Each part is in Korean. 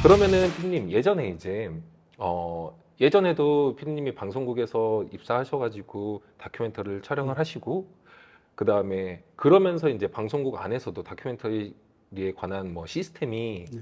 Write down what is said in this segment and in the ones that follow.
그러면은 피디님 예전에 이제 예전에도 피디님이 방송국에서 입사하셔가지고 다큐멘터리를 촬영을 하시고 그 다음에 그러면서 이제 방송국 안에서도 다큐멘터리에 관한 뭐 시스템이 네.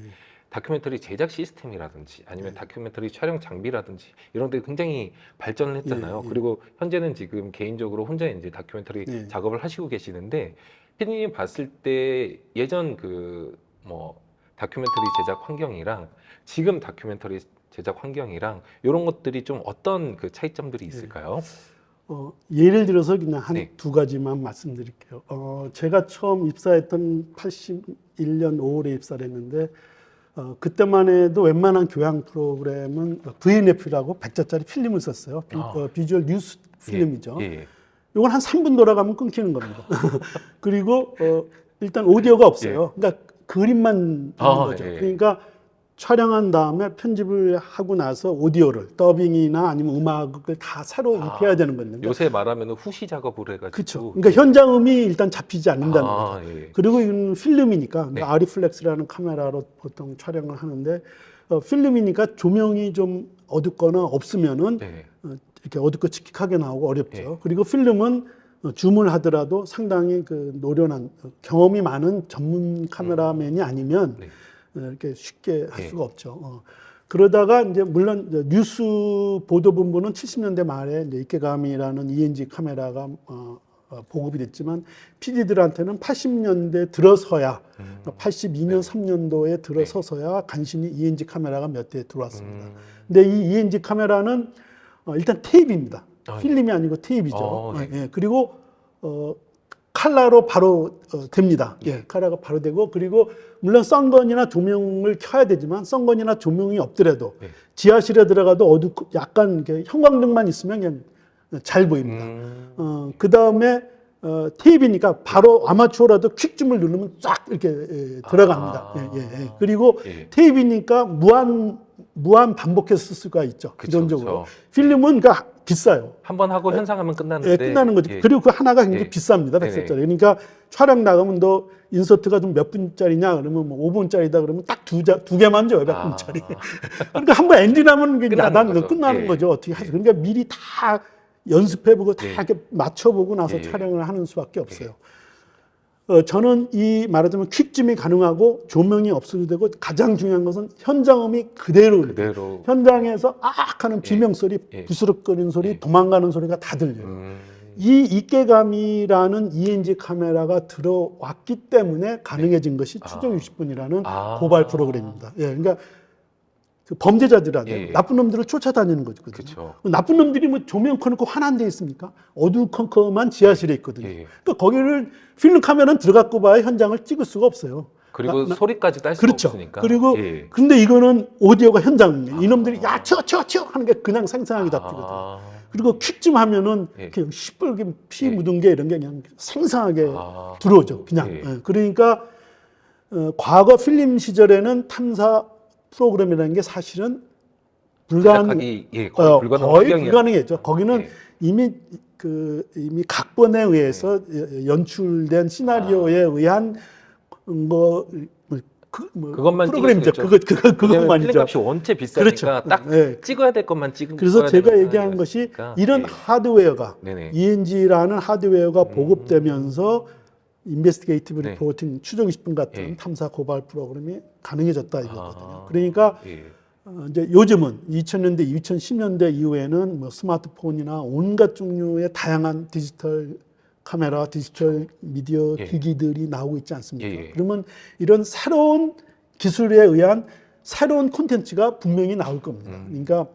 다큐멘터리 제작 시스템이라든지 아니면 네. 다큐멘터리 촬영 장비라든지 이런 데 굉장히 발전을 했잖아요. 예, 예. 그리고 현재는 지금 개인적으로 혼자 이제 다큐멘터리 네. 작업을 하시고 계시는데 피디님 봤을 때 예전 그 뭐 다큐멘터리 제작 환경이랑 지금 다큐멘터리 제작 환경이랑 이런 것들이 좀 어떤 그 차이점들이 있을까요? 예를 들어서 그냥 한 네. 두 가지만 말씀드릴게요. 제가 처음 입사했던 81년 5월에 입사를 했는데, 그때만 해도 웬만한 교양 프로그램은 VNF라고 100자짜리 필름을 썼어요. 비주얼 뉴스 필름이죠. 예, 예. 이건 한 3분 돌아가면 끊기는 겁니다. 그리고 일단 오디오가 없어요. 그러니까 그림만 듣는 거죠. 예. 그러니까 촬영한 다음에 편집을 하고 나서 오디오를 더빙이나 아니면 음악을 다 새로 입혀야 되는 건데. 요새 말하면 후시 작업을 해가지고. 그렇죠. 그러니까 현장음이 일단 잡히지 않는다는 거죠. 예. 그리고 이건 필름이니까 네. 아리플렉스라는 카메라로 보통 촬영을 하는데 필름이니까 조명이 좀 어둡거나 없으면은 네. 이렇게 어둡고 칙칙하게 나오고 어렵죠. 네. 그리고 필름은 줌을 하더라도 상당히 그 노련한 경험이 많은 전문 카메라맨이 아니면 네. 이렇게 쉽게 할 네. 수가 없죠. 그러다가 이제 물론 뉴스 보도 본부는 70년대 말에 이제 이케가미라는 ENG 카메라가 보급이 됐지만 PD들한테는 80년대 들어서야 82년 3년도에 들어서서야 간신히 ENG 카메라가 몇 대 들어왔습니다. 근데 이 ENG 카메라는 일단 테이프입니다. 필름이 아니고 테이프죠. 네. 예, 그리고 칼라로 바로 됩니다. 예, 칼라가 바로 되고, 그리고 물론 선건이나 조명을 켜야 되지만 선건이나 조명이 없더라도 네. 지하실에 들어가도 어둡고 약간 이렇게 형광등만 있으면 그냥 잘 보입니다. 그 다음에 테이프니까 바로 아마추어라도 퀵줌을 누르면 쫙 이렇게 들어갑니다. 그리고 테이프니까 무한 반복해서 쓸 수가 있죠. 기본적으로. 필름은 그러니까 비싸요. 한번 하고 현상하면 끝나는데. 끝나는 거죠. 그리고 그 하나가 굉장히 비쌉니다. 100세짜리. 그러니까 촬영 나가면 너 인서트가 좀 몇 분짜리냐 그러면 뭐 5분짜리다 그러면 딱 두 개만 줘요. 100분짜리. 그러니까 한번 엔진하면 끝나는 거죠. 어떻게 하죠. 그러니까 미리 다 연습해보고 다 이렇게 맞춰보고 나서 촬영을 하는 수밖에 없어요. 저는 이 말하자면 퀵줌이 가능하고 조명이 없어도 되고 가장 중요한 것은 현장음이 그대로. 현장에서 악 하는 비명소리, 부스럭거리는 소리, 도망가는 소리가 다 들려요. 이 입계감이라는 ENG 카메라가 들어왔기 때문에 가능해진 것이 추정 60분이라는 고발 프로그램입니다. 그러니까 그 범죄자들한테 나쁜 놈들을 쫓아다니는 거거든요. 그쵸. 나쁜 놈들이 뭐 조명 켜놓고 환한 데 있습니까? 어두컴컴한 지하실에 있거든요. 그러니까 거기를 필름 카메라는 들어갖고 봐야 현장을 찍을 수가 없어요. 그리고 소리까지 딸 수가 없으니까. 그리고 근데 이거는 오디오가 현장이에요. 이놈들이 야 튀어 하는 게 그냥 생생하게 잡히거든요. 그리고 퀵좀 하면은 이렇게 시뻘게 피 묻은 게 이런 게 그냥 생생하게 들어오죠. 그냥. 그러니까 과거 필름 시절에는 탐사 프로그램이라는 게 사실은 거의 불가능했죠. 거기는 이미 각본에 의해서 연출된 시나리오에 의한 그것만 프로그램이죠. 그것만이죠. 필름값이 원체 비싸니까 딱 찍어야 될 것만 찍은. 그래서 제가 얘기하는 것이 이런 하드웨어가 ENG라는 하드웨어가 보급되면서 인베스티게이티브 리포팅 추정 20분 같은 탐사 고발 프로그램이 가능해졌다 이거거든요. 그러니까 이제 요즘은 2000년대, 2010년대 이후에는 뭐 스마트폰이나 온갖 종류의 다양한 디지털 카메라, 디지털 미디어 기기들이 나오고 있지 않습니까? 그러면 이런 새로운 기술에 의한 새로운 콘텐츠가 분명히 나올 겁니다. 그러니까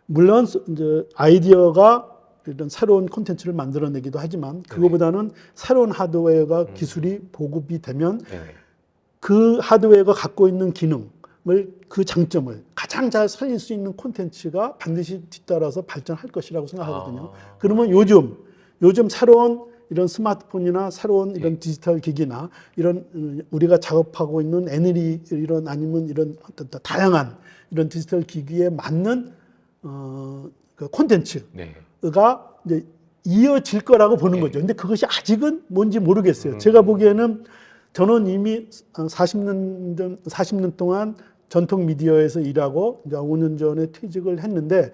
물론 이제 아이디어가 이런 새로운 콘텐츠를 만들어내기도 하지만 그거보다는 새로운 하드웨어가 기술이 보급이 되면 그 하드웨어가 갖고 있는 기능을 그 장점을 가장 잘 살릴 수 있는 콘텐츠가 반드시 뒤따라서 발전할 것이라고 생각하거든요. 그러면 요즘 새로운 이런 스마트폰이나 새로운 이런 디지털 기기나 이런 우리가 작업하고 있는 NLE 이런 아니면 이런 어떤 다양한 이런 디지털 기기에 맞는 그 콘텐츠가 이제 이어질 거라고 보는 거죠. 근데 그것이 아직은 뭔지 모르겠어요. 제가 보기에는 저는 이미 40년 동안 전통 미디어에서 일하고 이제 5년 전에 퇴직을 했는데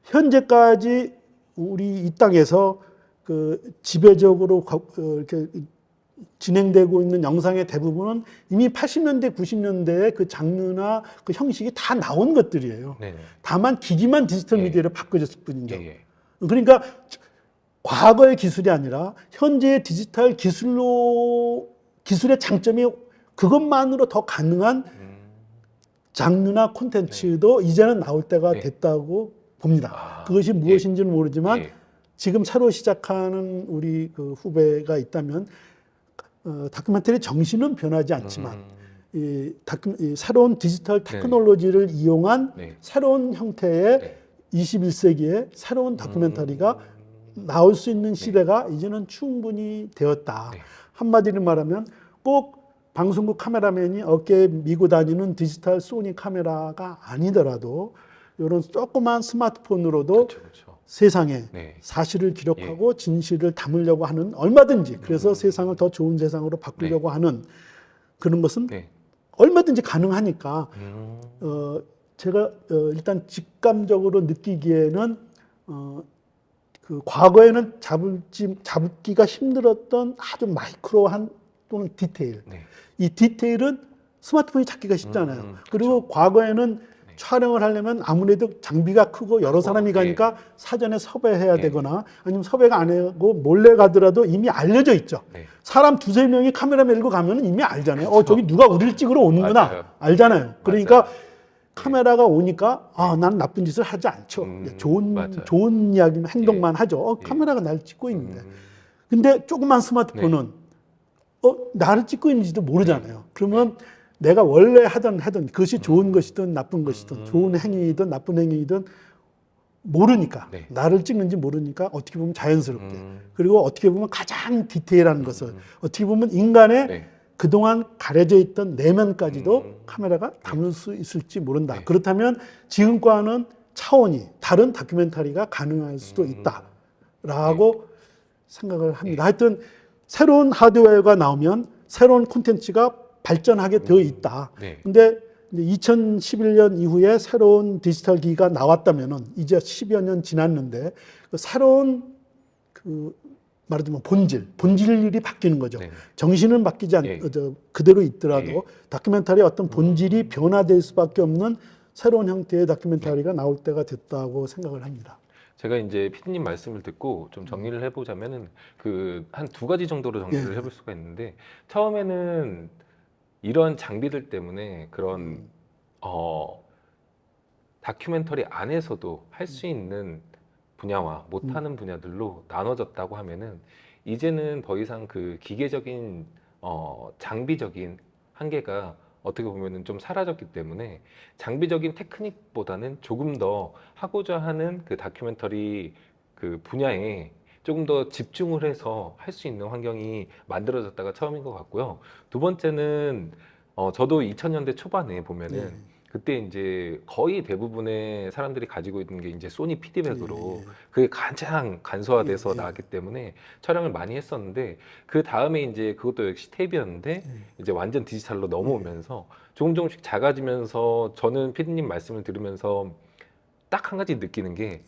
현재까지 우리 이 땅에서 그 지배적으로 이렇게 진행되고 있는 영상의 대부분은 이미 80년대, 90년대에 그 장르나 그 형식이 다 나온 것들이에요. 네네. 다만 기기만 디지털 예. 미디어로 바꿔졌을 뿐이죠. 예, 예. 그러니까 과거의 기술이 아니라 현재의 디지털 기술의 장점이 그것만으로 더 가능한 장르나 콘텐츠도 이제는 나올 때가 네. 됐다고 봅니다. 아, 그것이 무엇인지는 모르지만 예. 지금 새로 시작하는 우리 그 후배가 있다면 다큐멘터리 정신은 변하지 않지만 이 새로운 디지털 테크놀로지를 이용한 네. 새로운 형태의 네. 21세기의 새로운 다큐멘터리가 나올 수 있는 시대가 이제는 충분히 되었다. 네. 한마디로 말하면 꼭 방송국 카메라맨이 어깨에 미고 다니는 디지털 소니 카메라가 아니더라도 이런 조그만 스마트폰으로도 그렇죠, 그렇죠. 세상에 네. 사실을 기록하고 진실을 담으려고 하는 얼마든지 그래서 세상을 더 좋은 세상으로 바꾸려고 하는 그런 것은 네. 얼마든지 가능하니까 제가 일단 직감적으로 느끼기에는 그 과거에는 잡기가 힘들었던 아주 마이크로한 또는 디테일. 네. 이 디테일은 스마트폰이 잡기가 쉽잖아요. 그리고 그렇죠. 과거에는 촬영을 하려면 아무래도 장비가 크고 여러 사람이 가니까 사전에 섭외해야 되거나 아니면 섭외가 안 하고 몰래 가더라도 이미 알려져 있죠. 네. 사람 두세 명이 카메라 메고 가면 이미 알잖아요. 저기 누가 우리를 찍으러 오는구나. 맞아요. 알잖아요. 그러니까 맞아요. 카메라가 오니까 난 나쁜 짓을 하지 않죠. 맞아요. 좋은 이야기만 행동만 하죠. 카메라가 날 찍고 있는데. 근데 조그만 스마트폰은 나를 찍고 있는지도 모르잖아요. 그러면 내가 원래 하던 그것이 좋은 것이든 나쁜 것이든 좋은 행위이든 나쁜 행위이든 모르니까 나를 찍는지 모르니까 어떻게 보면 자연스럽게 그리고 어떻게 보면 가장 디테일한 것을 어떻게 보면 인간의 그동안 가려져 있던 내면까지도 카메라가 담을 수 있을지 모른다. 그렇다면 지금과는 차원이 다른 다큐멘터리가 가능할 수도 있다라고 생각을 합니다. 하여튼 새로운 하드웨어가 나오면 새로운 콘텐츠가 발전하게 되어 있다. 근데 2011년 이후에 새로운 디지털 기기가 나왔다면은 이제 10여 년 지났는데 그 새로운 그 말하자면 본질이 바뀌는 거죠. 정신은 바뀌지 그대로 있더라도 다큐멘터리의 어떤 본질이 변화될 수밖에 없는 새로운 형태의 다큐멘터리가 나올 때가 됐다고 생각을 합니다. 제가 이제 피디님 말씀을 듣고 좀 정리를 해보자면은 그 한 두 가지 정도로 정리를 해볼 수가 있는데 처음에는 이런 장비들 때문에 그런 다큐멘터리 안에서도 할 수 있는 분야와 못하는 분야들로 나눠졌다고 하면은 이제는 더 이상 그 기계적인 장비적인 한계가 어떻게 보면은 좀 사라졌기 때문에 장비적인 테크닉보다는 조금 더 하고자 하는 그 다큐멘터리 그 분야에 조금 더 집중을 해서 할 수 있는 환경이 만들어졌다가 처음인 것 같고요. 두 번째는 저도 2000년대 초반에 보면은 그때 이제 거의 대부분의 사람들이 가지고 있는 게 이제 소니 피드백으로 그게 가장 간소화돼서 나왔기 때문에 촬영을 많이 했었는데 그 다음에 이제 그것도 역시 탭이었는데 이제 완전 디지털로 넘어오면서 조금씩 작아지면서 저는 피디님 말씀을 들으면서 딱 한 가지 느끼는 게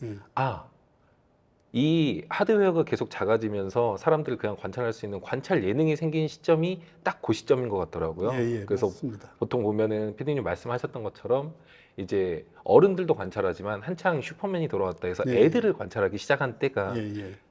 이 하드웨어가 계속 작아지면서 사람들을 그냥 관찰할 수 있는 관찰 예능이 생긴 시점이 딱 그 시점인 것 같더라고요. 그래서 맞습니다. 보통 보면은 피디님 말씀하셨던 것처럼 이제 어른들도 관찰하지만 한창 슈퍼맨이 돌아왔다 해서 애들을 관찰하기 시작한 때가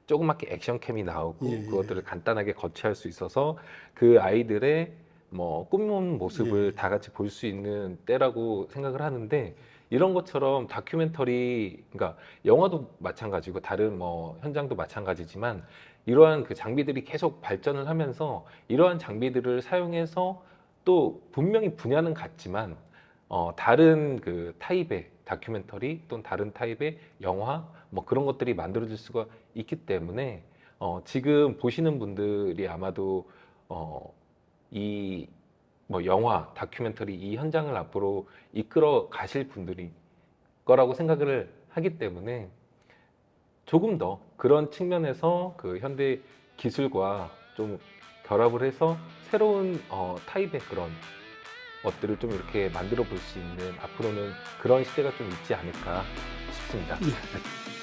조그맣게 액션캠이 나오고 그것들을 간단하게 거치할 수 있어서 그 아이들의 뭐 꾸민 모습을 다 같이 볼 수 있는 때라고 생각을 하는데 이런 것처럼 다큐멘터리, 그러니까 영화도 마찬가지고 다른 뭐 현장도 마찬가지지만 이러한 그 장비들이 계속 발전을 하면서 이러한 장비들을 사용해서 또 분명히 분야는 같지만 다른 그 타입의 다큐멘터리 또는 다른 타입의 영화 뭐 그런 것들이 만들어질 수가 있기 때문에 지금 보시는 분들이 아마도 이 뭐 영화, 다큐멘터리 이 현장을 앞으로 이끌어 가실 분들이 거라고 생각을 하기 때문에 조금 더 그런 측면에서 그 현대 기술과 좀 결합을 해서 새로운 타입의 그런 것들을 좀 이렇게 만들어 볼 수 있는 앞으로는 그런 시대가 좀 있지 않을까 싶습니다. 예.